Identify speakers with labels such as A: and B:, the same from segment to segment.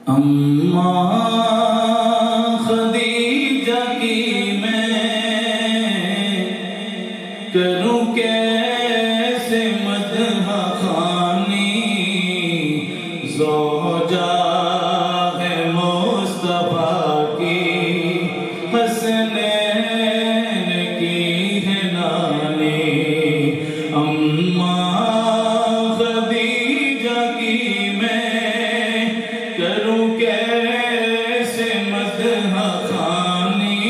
A: اماں خدیجہ کی میں کروں کیسے مدح خوانی، زوجہ ہے مصطفیٰ کی حسنین کی ہے نانی۔ اماں خدیجہ کی میں کروں کیسے مدح خوانی،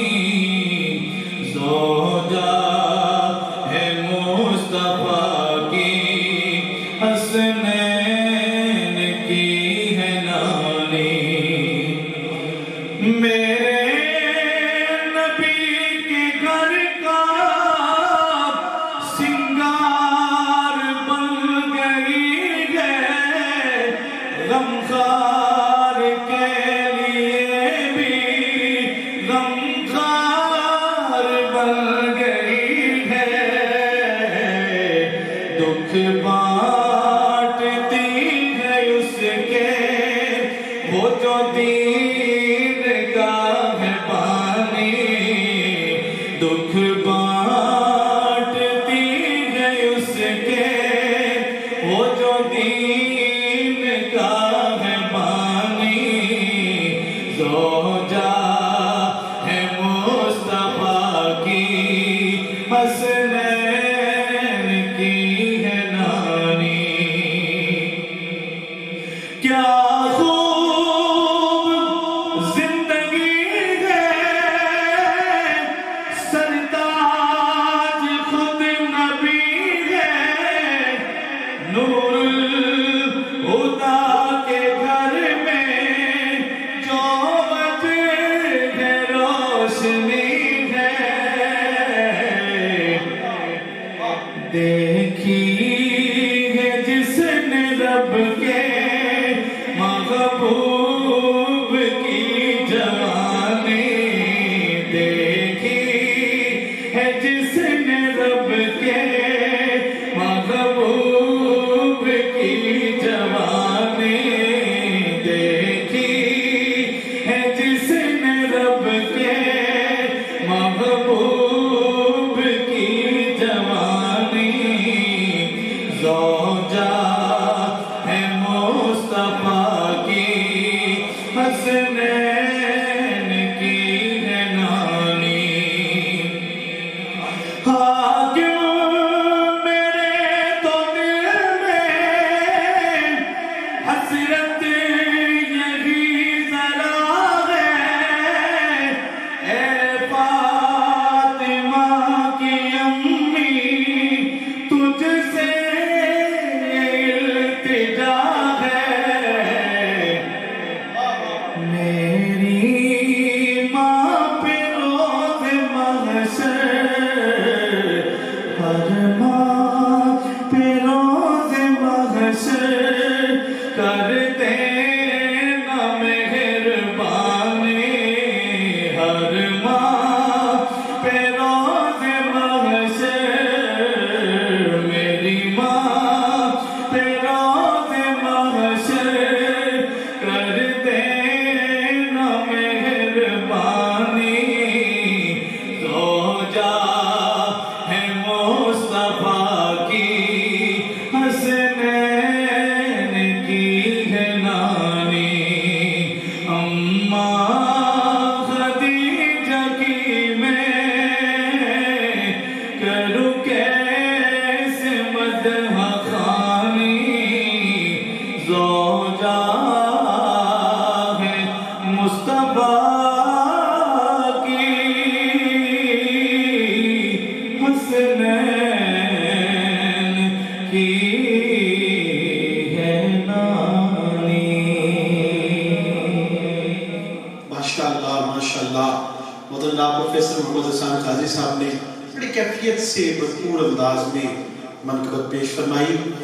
A: زوجہ ہے مصطفیٰ کی حسنین کی ہے نانی۔ میرے نبی کے گھر کا سنگار بن گئی ہے، غمخوار کے لیے بھی غمخوار بن گئی ہے، دکھ بانٹتی ہے اس کے وہ جو دین کا ہے بانی، دکھ بانٹتی ہے اس کے وہ جو دین کا ہے بانی، زوجہ ہے مصطفیٰ کی حسنین کی ہے نانی۔ کیا خوب زندگی ہے، سرتاج خود نبی ہے، نور الہدیٰ کے گھر میں جو وجہ ہے روشنی ہے، دیکھی ہے جس نے رب کے محبوب کی جوانی، دیکھی ہے جس نے رب کے محبوب کی جوانی، دیکھی ہے جس نے رب کے محبوب کی جوانی، زوجہ ہے مصطفیٰ کی حسنین کی ہے نانی۔ حاکم میرے تو دل میں حسرت یہی ذرا ہے، اے فاطمہ کی امی تجھ سے التجا ہے، میری ماں پہ روز محشر، ہر ماں پہ روز محشر کر دینا مہربانی، ہر ماں پہ روز محشر، میری ماں پہ روز محشر کر دینا مہربانی، زوجہ ہے مصطفیٰ کی حسنین کی ہے نانی۔ اماں خدیجہ کی میں کروں کیسے مدح خوانی، زوجہ ہے مصطفیٰ کی حسنین کی ہے نانی۔
B: ماشاءاللہ ماشاءاللہ، مولانا پروفیسر محمد حسان قاضی صاحب نے بڑی کیفیت سے بھرپور انداز میں منقبت پیش فرمائی۔